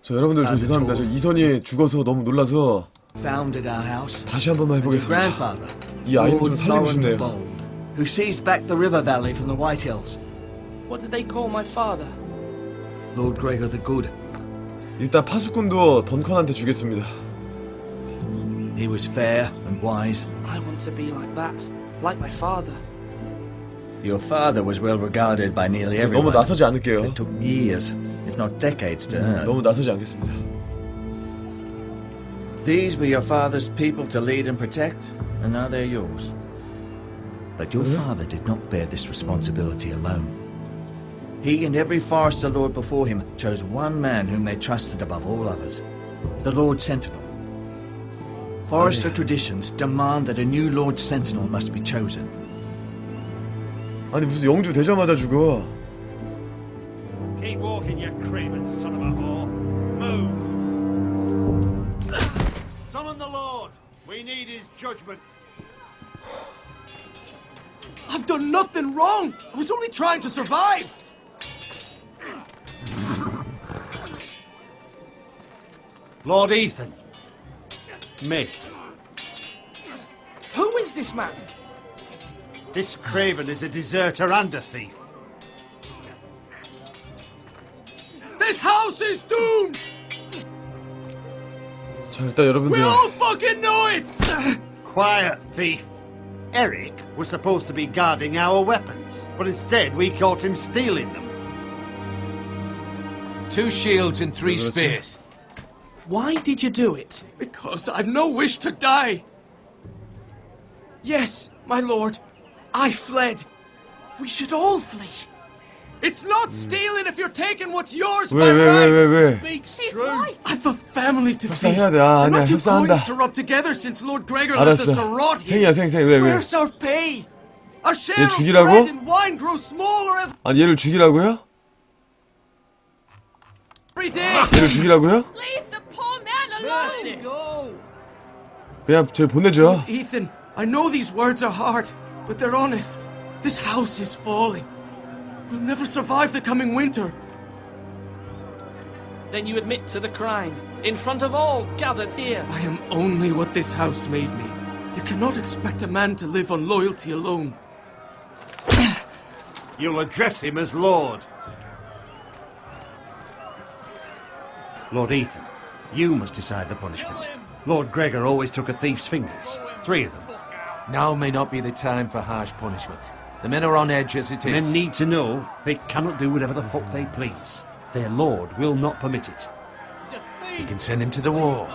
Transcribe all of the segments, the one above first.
저 여러분들 저 죄송합니다. 저 이선이 죽어서 너무 놀라서 다시 한 번만 해보겠습니다. 이 아이는 좀 살리고 싶네요. Who seized back the river valley from the White Hills. What did they call my father? Lord Gregor the Good. 일단 파수꾼도 던컨한테 주겠습니다. He was fair and wise. I want to be like that, like my father. Your father was well regarded by nearly everyone. 너무 나서지 않을게요. It took years, if not decades, to earn. 너무 나서지 않겠습니다. These were your father's people to lead and protect, and now they're yours. But your father did not bear this responsibility alone. He and every Forester Lord before him chose one man whom they trusted above all others, the Lord Sentinel. Forester traditions demand that a new Lord Sentinel must be chosen. 아니 무슨 영주 되자마자 죽어. Keep walking, you craven son of a whore. Move. Summon the Lord. We need his judgment. I've done nothing wrong. I was only trying to survive. Lord Ethan. Missed. Who is this man? This craven is a deserter and a thief. This house is doomed. 자 일단 여러분들. We all fucking know it. Quiet, thief. Eric was supposed to be guarding our weapons, but instead we caught him stealing them. 2 shields and 3 spears. Why did you do it? Because I've no wish to die. Yes, my lord. I fled. We should all flee. It's not stealing if you're taking what's yours by right. 왜? Speaks true. I've a family to feed. 협상해야 돼. 아, We're 아니야, not two 협상한다. coins to rub together since Lord Gregor left us 알았어. to rot here. 생이야, 왜? Where's our pay? Our share 얘 of 죽이라고? bread and wine grows smaller 아니 얘를 죽이라고요? every day. 얘를 죽이라고요? Leave the poor man alone! Go. 그냥 저 보내줘. Ethan, I know these words are hard, but they're honest. This house is falling. We'll never survive the coming winter. Then you admit to the crime, in front of all gathered here. I am only what this house made me. You cannot expect a man to live on loyalty alone. You'll address him as Lord. Lord Ethan, you must decide the punishment. Lord Gregor always took a thief's fingers. 3 of them. Now may not be the time for harsh punishment. The men are on edge as it is. Men need to know they cannot do whatever the fuck they please. Their lord will not permit it. You can send him to the wall.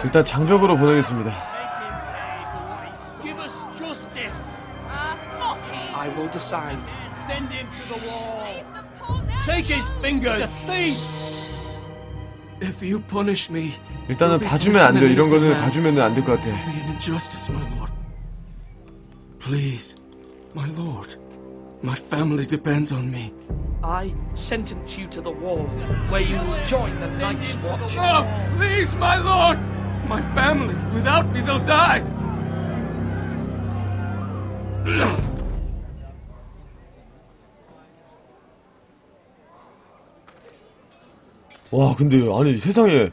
일단 장벽으로 보내겠습니다. Give us justice. Fuck him! I will decide. Send him to the wall. Leave the poor man Take his fingers. If you punish me, 일단은 봐주면 안 돼요. 이런 거는 봐주면 안 될 것 같아. be an injustice, my lord. Please, my lord. My family depends on me. I sentence you to the wall, where you will join the Night's Watch. Oh, please, my lord! My family, without me, they'll die! 와 근데 아니 세상에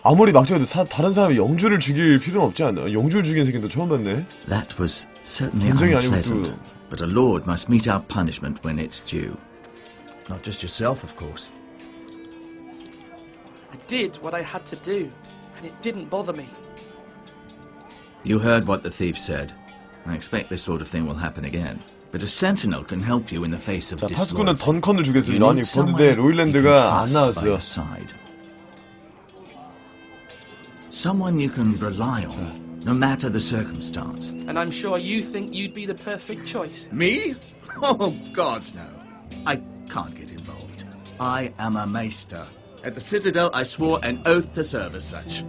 아무리 막자도 다른 사람이 영주를 죽일 필요는 없지 않나? 영주를 죽인 새끼도 처음 봤네. That was certainly 전쟁이 아니고 unpleasant, 또 but a lord must mete out punishment when it's due. Not just yourself, of course. I did what I had to do, and it didn't bother me. You heard what the thief said. I expect this sort of thing will happen again. But a sentinel can help you in the face of 자 파수꾼은 disloyalty. 던컨을 You 주겠습니다. 아니 need someone 근데 you can 로일랜드가 안 trust by 나왔어요. your side. Someone you can rely on, no matter the circumstance. And I'm sure you think you'd be the perfect choice. Me? Oh, gods, no. I can't get involved. I am a maester. At the Citadel, I swore an oath to serve as such.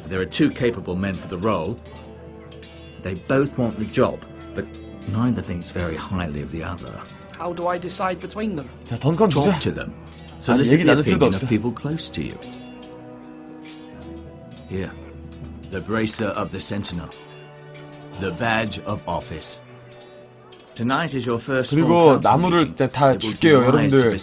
There are 2 capable men for the role. They both want the job, but neither thinks very highly of the other. How do I decide between them? 자 던컨 주자. Talk to them. 아니, Solicit 얘기 the 나눌 필요도 opinion 없어. of people close to you. Here, the bracer of the Sentinel. The badge of office. Tonight is your first 그리고 나무를 다 줄게요. 여러분들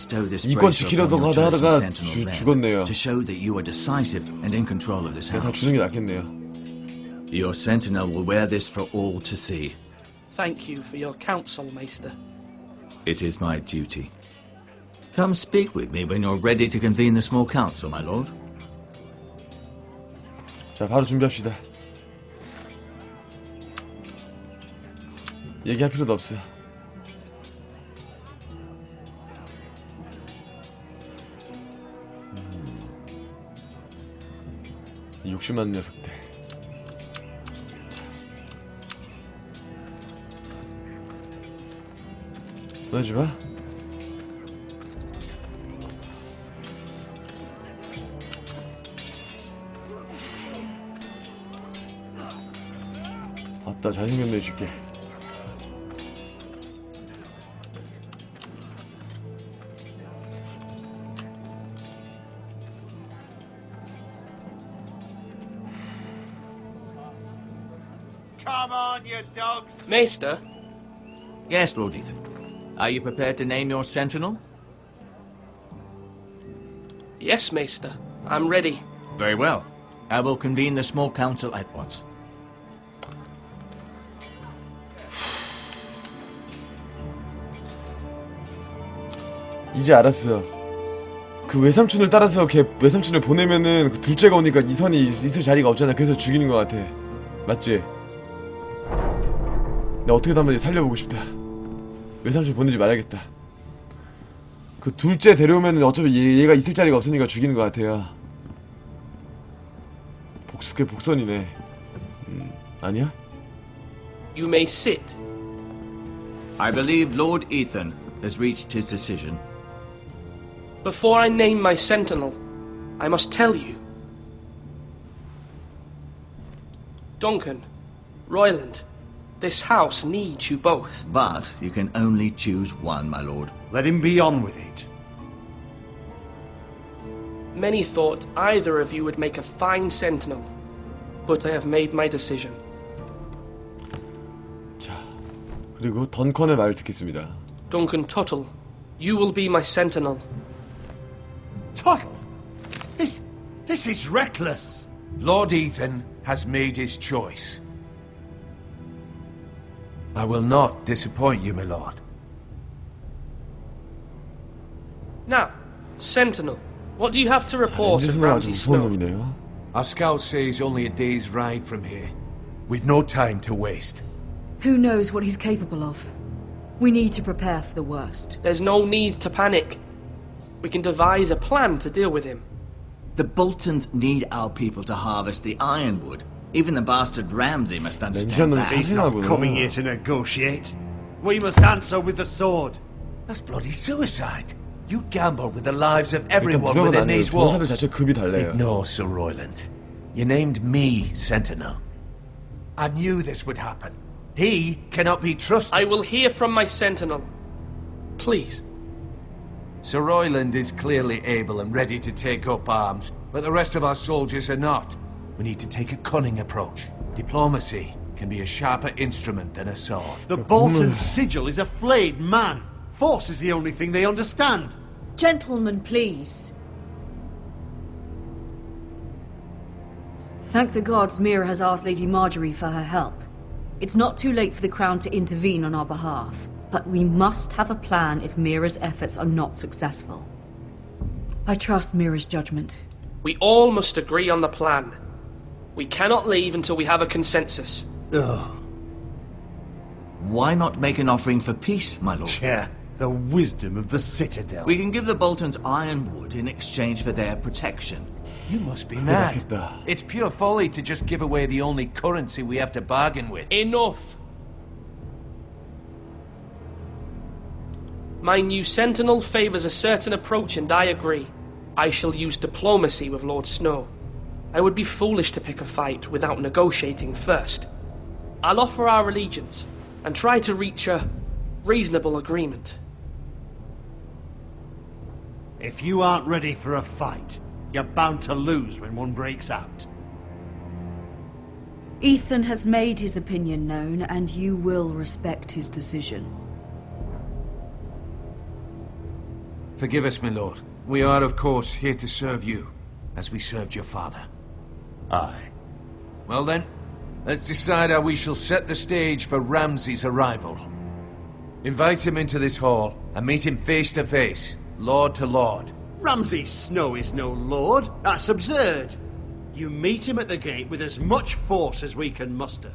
이권 지키려고 하다가 죽었네요. To show that you are decisive and in control of this 다 house. 주는 게 낫겠네요. Your sentinel will wear this for all to see. Thank you for your counsel, Maester. It is my duty. Come speak with me when you're ready to convene the small council, my lord. 자, 바로 준비합시다. 얘기할 필요도 없어. 욕심 많은 녀석들. 너지 마. 아따, 잘생겼네 해줄게. Come on, you dogs! Maester, Yes, Lord Ethan. Are you prepared to name your sentinel? yes, Maester. I'm ready. Very well. I will convene the small council at once. 이제 알았어. 그 외삼촌을 따라서 걔 외삼촌을 보내면은 그 둘째가 오니까 이선이 있을 자리가 없잖아. 그래서 죽이는 것 같아. 맞지? 나 어떻게든 한번 살려보고 싶다. 외삼촌 보내지 말아야겠다. 그 둘째 데려오면은 어차피 얘가 있을 자리가 없으니까 죽이는 것 같아요. 그게 복선이네. 아니야? You may sit. I believe Lord Ethan has reached his decision. Before I name my sentinel, I must tell you. Duncan, Royland, this house needs you both. But you can only choose one, my lord. Let him be on with it. Many thought either of you would make a fine sentinel, but I have made my decision. 자, 그리고 던컨의 말을 듣겠습니다. Duncan Tuttle, you will be my sentinel. Tut! This is reckless! Lord Ethan has made his choice. I will not disappoint you, my lord. Now, sentinel, what do you have to report of 렌즈스는 아주 Ramsay 무서운 Snow? 놈이네요. Our scout says only a day's ride from here. We've no time to waste. Who knows what he's capable of? We need to prepare for the worst. There's no need to panic. We can devise a plan to deal with him. The Boltons need our people to harvest the ironwood. Even the bastard Ramsay must understand 렌즈는 that. He's not 사신하구나. coming here to negotiate. We must answer with the sword. That's bloody suicide. You gamble with the lives of 일단 everyone 무력은 within 아니에요. these 변호사들 walls. 자체 급이 달라요. Ignore Sir Royland. You named me Sentinel. I knew this would happen. He cannot be trusted. I will hear from my sentinel. Please. Sir Royland is clearly able and ready to take up arms, but the rest of our soldiers are not. We need to take a cunning approach. Diplomacy can be a sharper instrument than a sword. The Bolton sigil is a flayed man. Force is the only thing they understand. Gentlemen, please. Thank the gods Mira has asked Lady Marjorie for her help. It's not too late for the Crown to intervene on our behalf, but we must have a plan if Mira's efforts are not successful. I trust Mira's judgment. We all must agree on the plan. We cannot leave until we have a consensus. Ugh. Why not make an offering for peace, my lord? Yeah, the wisdom of the Citadel. We can give the Boltons ironwood in exchange for their protection. You must be mad. 그렇겠다. It's pure folly to just give away the only currency we have to bargain with. Enough! My new sentinel favors a certain approach, and I agree. I shall use diplomacy with Lord Snow. I would be foolish to pick a fight without negotiating first. I'll offer our allegiance and try to reach a reasonable agreement. If you aren't ready for a fight, you're bound to lose when one breaks out. Ethan has made his opinion known, and you will respect his decision. Forgive us, my lord. We are, of course, here to serve you, as we served your father. Aye. Well then, let's decide how we shall set the stage for Ramsay's arrival. Invite him into this hall, and meet him face to face, lord to lord. Ramsay Snow is no lord. That's absurd. You meet him at the gate with as much force as we can muster.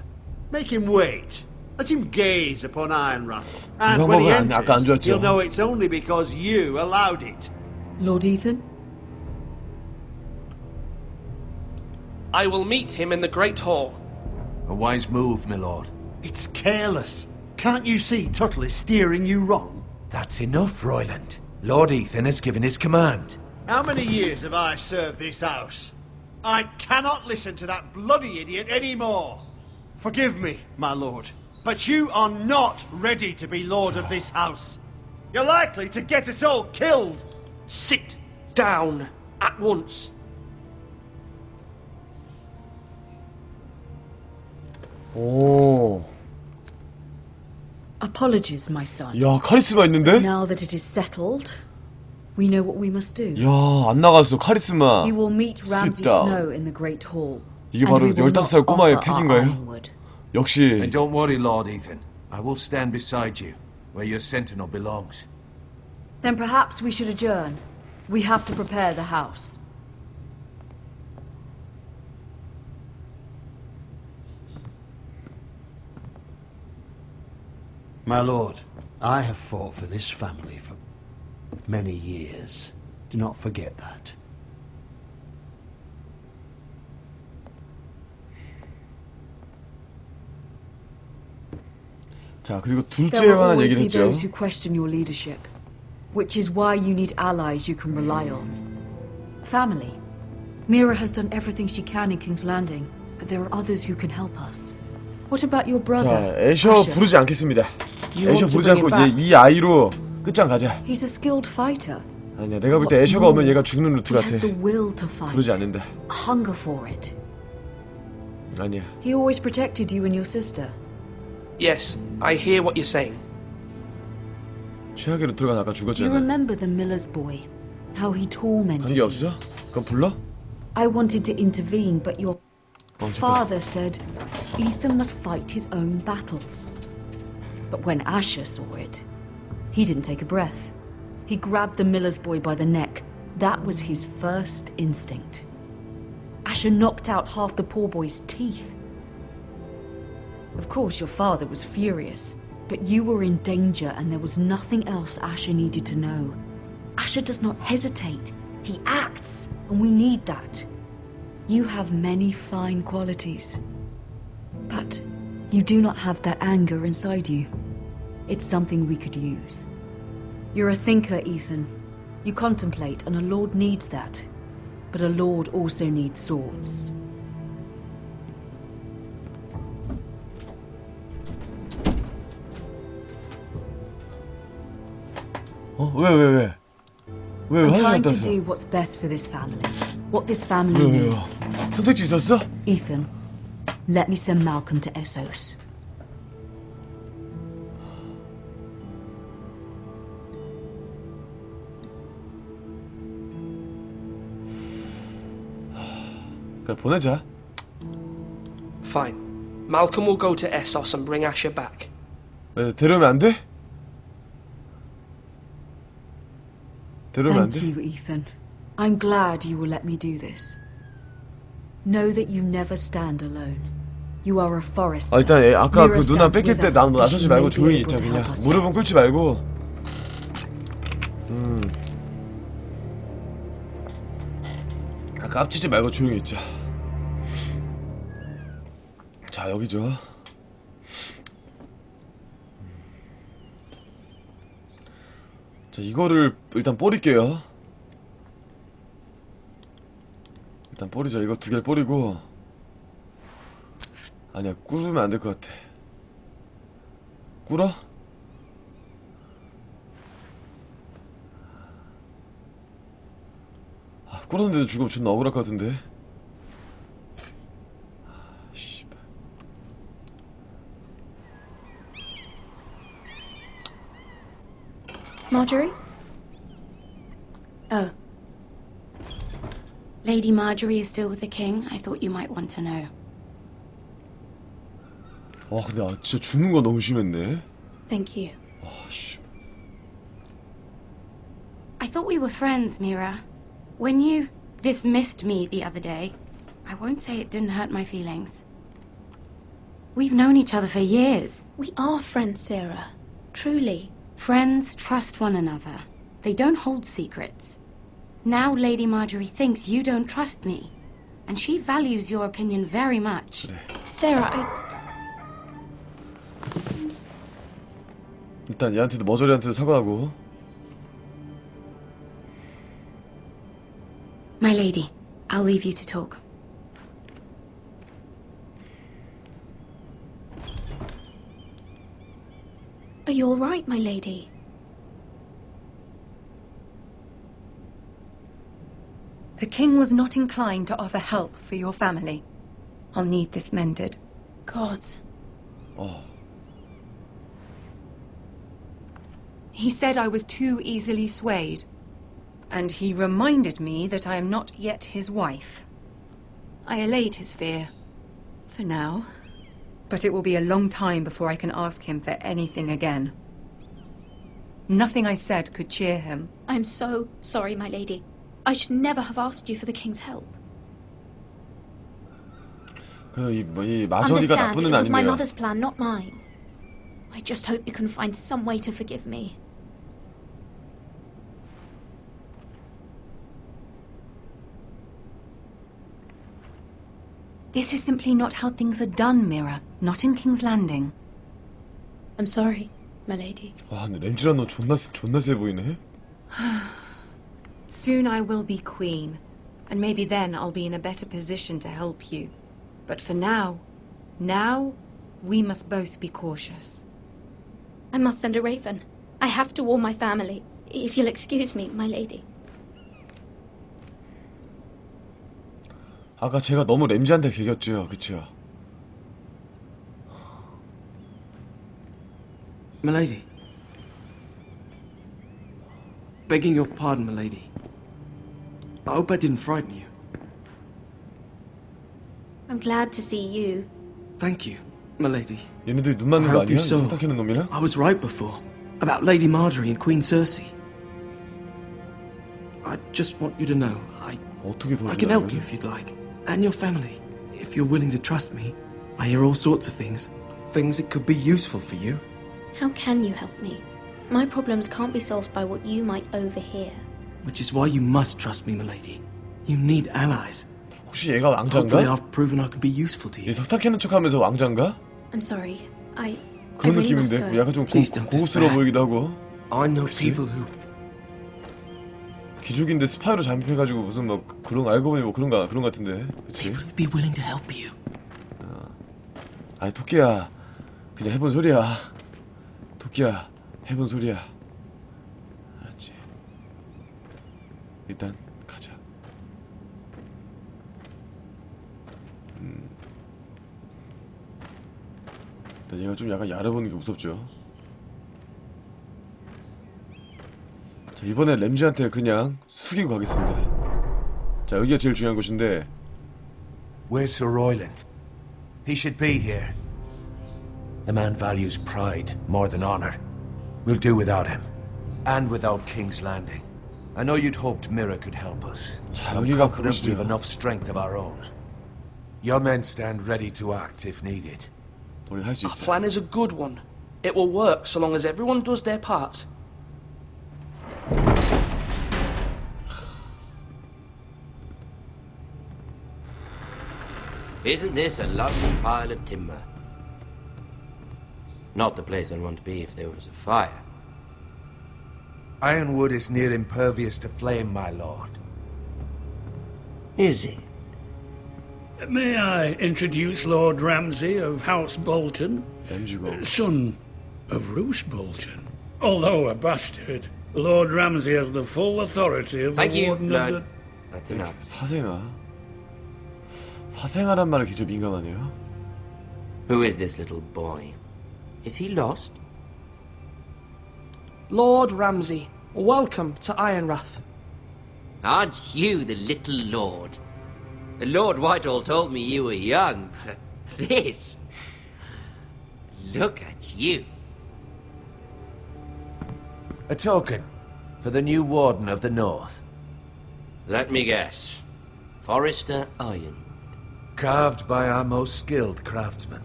Make him wait. Let him gaze upon Ironrath. And when he enters, he'll know it's only because you allowed it. Lord Ethan? I will meet him in the Great Hall. A wise move, my lord. It's careless. Can't you see Tuttle is steering you wrong? That's enough, Royland. Lord Ethan has given his command. How many years have I served this house? I cannot listen to that bloody idiot anymore. Forgive me, my lord, but you are not ready to be lord of this house. You're likely to get us all killed. Sit down at once. 오. Apologies, my son. 야, 카리스마 있는데? Now that it is settled, we know what we must do. 야, 안 나갔어. 카리스마. You will meet Ramsay Sit down. Snow in the Great Hall. 이게 and 바로 we will 15살 not 꼬마의 offer our 팩인가요? ironwood. 역시 And don't worry, Lord Ethan. I will stand beside you, where your sentinel belongs. Then perhaps we should adjourn. We have to prepare the house. My lord, I have fought for this family for many years. Do not forget that. 자, 그리고 There 둘째에 will 관한 always 얘기를 be 했죠. those who question your leadership, which is why you need allies you can rely on. Family. Mira has done everything she can in King's Landing, but there are others who can help us. What about your brother? 자, 애셔 Asher? 부르지 않겠습니다. You 애셔 want to 부르지 bring 않고 him back? 이 아이로 끝장 가자. He's a skilled fighter. 아니야, 내가 볼 때 What's 애셔가 오면 more, 얘가 죽는 루트 He 같아. has the will to fight, 부르지 않는다. a hunger for it. 아니야. He always protected you and your sister. Yes, I hear what you're saying. 최악의 루트가 아까 Do you 죽었잖아. remember the miller's boy? How he tormented 관계 you? 없어? 그럼 불러? I wanted to intervene, but your 잠깐. father said Ethan must fight his own battles. But when Asher saw it, he didn't take a breath. He grabbed the miller's boy by the neck. That was his first instinct. Asher knocked out half the poor boy's teeth. Of course, your father was furious, but you were in danger and there was nothing else Asher needed to know. Asher does not hesitate. He acts, and we need that. You have many fine qualities, but you do not have that anger inside you. It's something we could use. You're a thinker, Ethan. You contemplate, and a lord needs that. But a lord also needs swords. 어? 왜? 왜 I'm 화장실 trying 갔다 to 왔어? do what's best for this family. What this family 왜요? needs. 선택지 있었어? Ethan, let me send Malcolm to Essos. 그래, 보내자. Fine. Malcolm will go to Essos and bring Asher back. 왜, 데려오면 안 돼? 데려오면 안 Thank 돼? you, Ethan. I'm glad you will let me do this. Know that you never stand alone. You are a forester. 아, 일단 아까 그 Mira 누나 stands 뺏길 with 때 us, 나 but 나서지 she 말고 may be 조용히 able 있자 to 그냥. help us 무릎은 yet. 꿇지 말고. 깝치지 말고 조용히 있자. 자, 여기죠. 자, 이거를 일단 뿌릴게요. 일단 뿌리자. 이거 두 개를 뿌리고. 아니야, 꿇으면 안 될 것 같아. 꿇어? 아, 꿇었는데도 죽으면 존나 억울할 것 같은데. 아, 씨발. Marjorie? Oh. Lady Marjorie is still with the king? I thought you might want to know. 와 근데 진짜 죽는 거 너무 심했네. Thank you. 씨. I thought we were friends, Mira. When you dismissed me the other day, I won't say it didn't hurt my feelings. We've known each other for years. We are friends, Sarah. Truly. Friends trust one another. They don't hold secrets. Now Lady Marjorie thinks you don't trust me. And she values your opinion very much. 그래. Sarah, 일단 얘한테도 머저리한테도 사과하고. My lady, I'll leave you to talk. Are you all right, my lady? The king was not inclined to offer help for your family. I'll need this mended. Gods. 어. He said I was too easily swayed. And he reminded me that I am not yet his wife. I allayed his fear. For now. But it will be a long time before I can ask him for anything again. Nothing I said could cheer him. I'm so sorry, my lady. I should never have asked you for the king's help. 그래서 이 마저리가 Understand, 나쁜 it 애는 was my 아니네요. mother's plan, not mine. I just hope you can find some way to forgive me. This is simply not how things are done, Mira. Not in King's Landing. I'm sorry, my lady. 와 근데 램지란 너 존나 세 보이네. Soon I will be queen, and maybe then I'll be in a better position to help you. But for now, we must both be cautious. I must send a raven. I have to warn my family. If you'll excuse me, my lady. 아까 제가 너무 램지한테 개겼죠, 그쵸? Milady. Begging your pardon, milady. I hope I didn't frighten you. I'm glad to see you. Thank you, milady. 얘네들이 눈 맞는 I 거 hope 아니야? you saw. 석탁해는 놈이랑? I was right before. About Lady Marjorie and Queen Cersei. I just want you to know, 어떻게 I can help 도와주려고 you if you'd like. And your family. If you're willing to trust me. I hear all sorts of things. Things that could be useful for you. How can you help me? My problems can't be solved by what you might overhear. Which is why you must trust me, milady. You need allies. 혹시 얘가 Hopefully 왕자인가? I've proven I can be useful to 얘 you. 석탁해는 척하면서 왕자인가? I'm sorry. I 그런 really must 느낌인데 go. 약간 좀 Please don't 고급스러워 despair. 보이기도 하고. I know 그치? people who... 귀족인데 스파이로 잠입해가지고 무슨 뭐 그런 거 알고 보니 뭐 그런 거 같은데, 그치? People who'd be willing to help you. 아니 토끼야, 그냥 해본 소리야. 토끼야, 해본 소리야. 알았지? 일단 가자. 일단 얘가 좀 약간 얇아보는 게 무섭죠. 자, 이번에 램지한테 그냥 숙이고 가겠습니다. 자, 여기가 제일 중요한 곳인데. Where's Sir Royland? He should be here. The man values pride more than honor. We'll do without him. And without King's Landing. I know you'd hoped Mira could help us. 자, I'm 여기가 confident we've 그곳이죠. enough strength of our own. Your men stand ready to act if needed. 우리 할 수 Our 있어. plan is a good one. It will work so long as everyone does their part. Isn't this a lovely pile of timber? Not the place I'd want to be if there was a fire. Ironwood is near impervious to flame, my lord. Is it? May I introduce Lord Ramsay of House Bolton, 램지고. son of Roose Bolton? Although a bastard, Lord Ramsay has the full authority of Thank the you. Warden No, of the... that's enough. 사생아. 사생아란 말을 굉장히 민감하네요. Who is this little boy? Is he lost? Lord Ramsay, welcome to Ironrath. Aren't you the little lord? Lord Whitehall told me you were young, but this... Look at you. A token for the new Warden of the North. Let me guess. Forrester Ironwood. Carved by our most skilled craftsmen.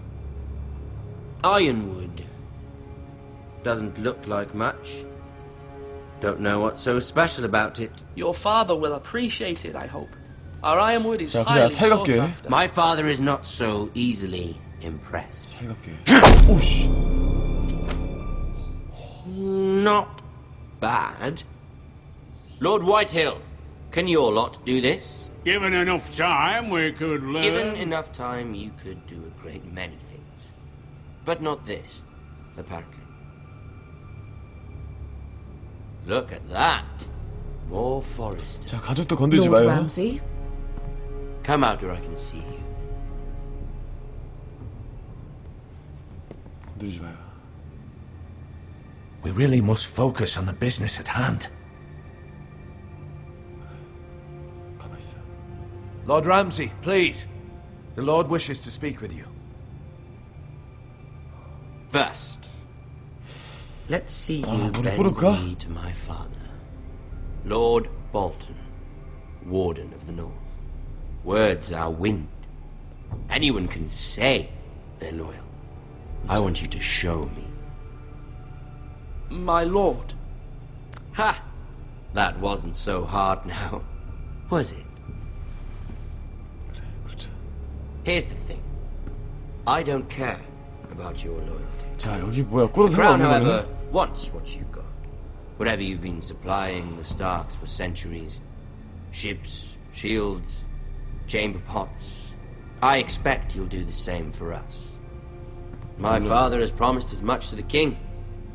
Ironwood. Doesn't look like much. Don't know what's so special about it. Your father will appreciate it, I hope. Our ironwood is 자, 그냥 highly sought 살갑게. after. My father is not so easily impressed. 살갑게. 오씨. Not bad. Lord Whitehill, can your lot do this? Given enough time, we could learn. Given enough time, you could do a great many things. But not this, apparently. Look at that. More forest. 자, 가족도 건들지 Lord 마요. Ramsay, Come out where I can see you. 건들지 마요. We really must focus on the business at hand. 가만히 있어. Lord Ramsay, please. The Lord wishes to speak with you. First, let's see you 머리 bend 뿌릴까? the knee to my father, Lord Bolton, Warden of the North. Words are wind. Anyone can say they're loyal. I want you to show me. My lord. Ha! That wasn't so hard now, was it? Here's the thing. I don't care about your loyalty. 자, 여기 뭐야? 꿀어서 The crown, 상관없는 however, 거네? wants what you've got. Whatever you've been supplying the Starks for centuries. Ships, shields, chamber pots. I expect you'll do the same for us. My father has promised as much to the king.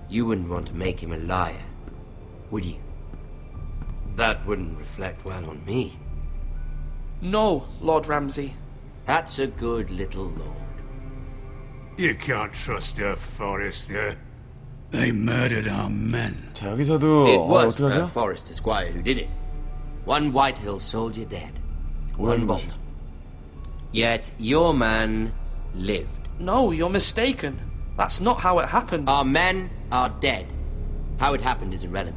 You wouldn't want to make him a liar, would you? That wouldn't reflect well on me. No, Lord Ramsay. That's a good little lord. You can't trust her, Forrester. They murdered our men. 자, 여기서도 It was 어떡하죠? Forrester Squire who did it. One Whitehill soldier dead. One bolt. Yet your man lived. No, you're mistaken. That's not how it happened. Our men are dead. How it happened is irrelevant.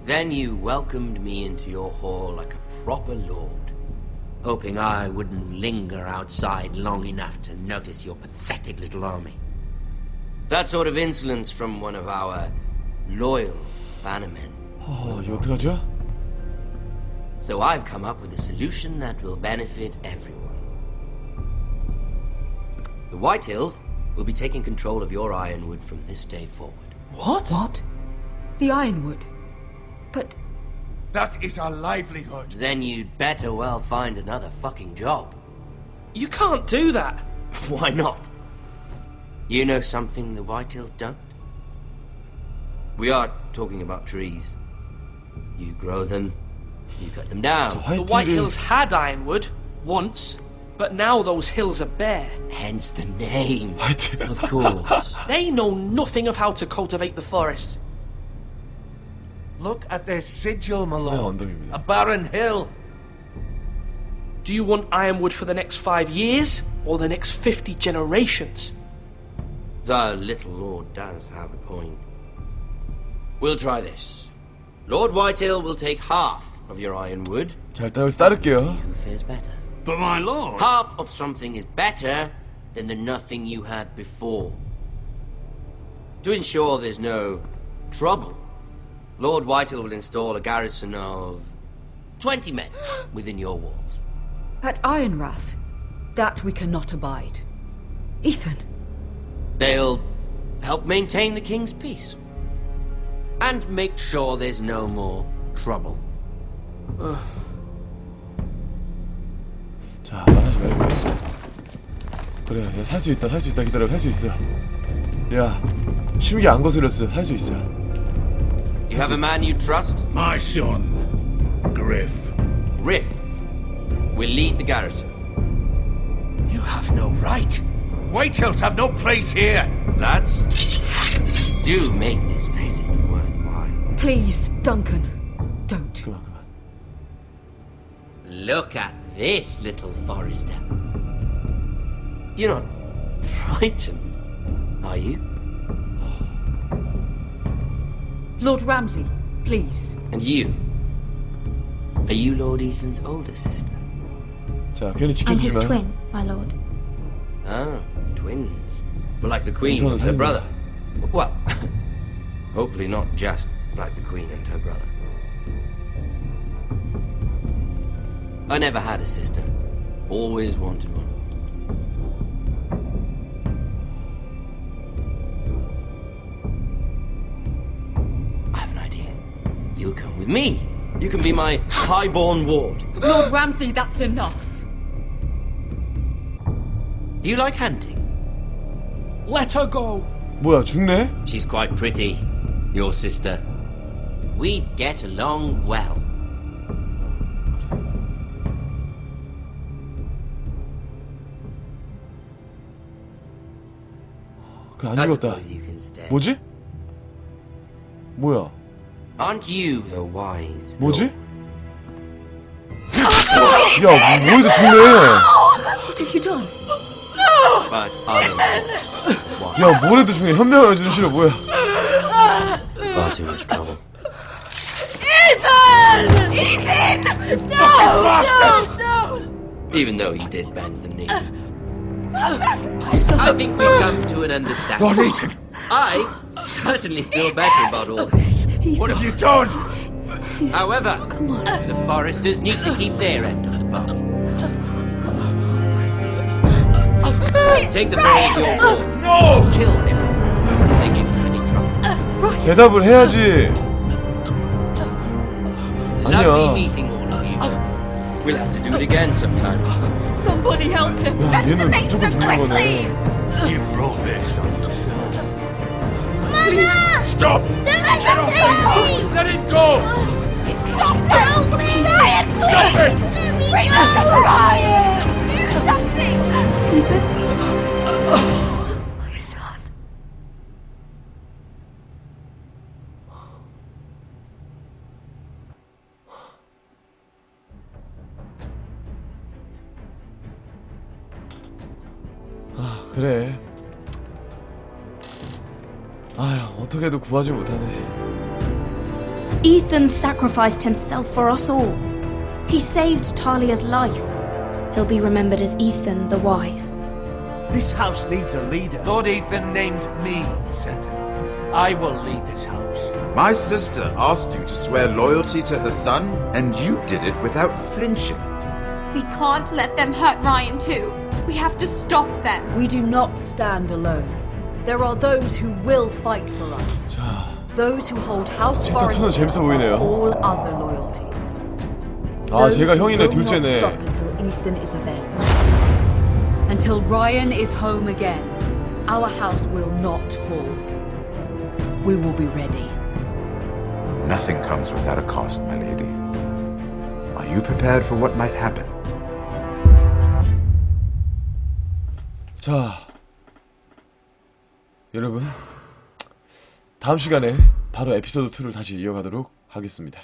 Then you welcomed me into your hall like a proper lord, hoping I wouldn't linger outside long enough to notice your pathetic little army. That sort of insolence from one of our loyal bannermen. 이거 어떡하죠? So I've come up with a solution that will benefit everyone. The Whitehills will be taking control of your ironwood from this day forward. What? What? The Ironwood? But... That is our livelihood. Then you'd better well find another fucking job. You can't do that. Why not? You know something the Whitehills don't? We are talking about trees. You grow them, you cut them down. The White Hills had ironwood, once, but now those hills are bare. Hence the name, of course. They know nothing of how to cultivate the forest. Look at their sigil, my lord. 언덕입니다. A barren hill. Do you want ironwood for the next 5 years, or the next 50 generations? The little lord does have a point. We'll try this. Lord Whitehill will take half of your ironwood. 자, 일단 여기서 따를게요. See who fares better. But my lord... Half of something is better than the nothing you had before. To ensure there's no trouble, Lord Whitehill will install a garrison of 20 men within your walls. At Ironrath, that we cannot abide. Ethan. They'll help maintain the king's peace. And make sure there's no more trouble. 자, 말하지 말고. 그래, 야, 살 수 있다, 살 수 있다. 기다려, 살 수 있어. 야, 심기 안 거슬렸어. 살 수 있어. You have a man you trust? My son, Griff. Griff will lead the garrison. You have no right. Whitehills have no place here. Lads, do make this visit worthwhile. Please, Duncan. Don't. 그만, 그만. Look at this, little Forester. You're not frightened, are you? Lord Ramsay, please. And you? Are you Lord Ethan's older sister? 자, 괜히 I'm his 지켜주지 마. twin, my lord. Ah, twins. But like the Queen 손을 and her 살린다. brother. Well, hopefully not just like the Queen and her brother. I never had a sister. Always wanted one. I have an idea. You'll come with me. You can be my highborn ward. Lord Ramsay, that's enough. Do you like hunting? Let her go. 뭐야, 죽네? She's quite pretty. Your sister. We'd get along well. 그래, 안 I 죽었다. suppose you can stay. 뭐지? 뭐야? Aren't you the wise? 뭐지? Lord? 야, 뭐해도 죽네. What have you done? But I am 야, 뭐래도 죽네. 현명한 여주는 싫어, 뭐야? far too much trouble. Ethan! Ethan! No! Even though you did bend the knee. I think we've come to an understanding. Lord Ethan! I certainly feel better about all this. What have you done? However, the Foresters need to keep their end of the bargain. Take the boy as your ward. No! Kill him if they give him any trouble. 대답을 해야지. Lovely 아니야. meeting all of you. We'll have to do it again sometime. Somebody help him. 야, 얘는 무조건 죽는 거네. You brought this on yourself. Mama! Stop! Don't let them take me! Let it go! Stop them! Please! Ryan, please! Stop it! Bring them to Ryan! Do something! My son. 아, 그래. 아휴, 어떻게 해도 구하지 못하네. Ethan sacrificed himself for us all. He saved Talia's life. He'll be remembered as Ethan the Wise. This house needs a leader. Lord Ethan named me Sentinel. I will lead this house. My sister asked you to swear loyalty to her son, and you did it without flinching. We can't let them hurt Ryan too. We have to stop them. We do not stand alone. There are those who will fight for us. Those who hold House 챕터 2는 Forest 재밌어 보이네요. all other loyalties. 아, Those 제가 who 형이네, will not 둘째네. stop until Ethan is avenged. Until Ryan is home again, our house will not fall. We will be ready. Nothing comes without a cost, my lady. Are you prepared for what might happen? 자, 여러분, 다음 시간에 바로 에피소드 2를 다시 이어가도록 하겠습니다.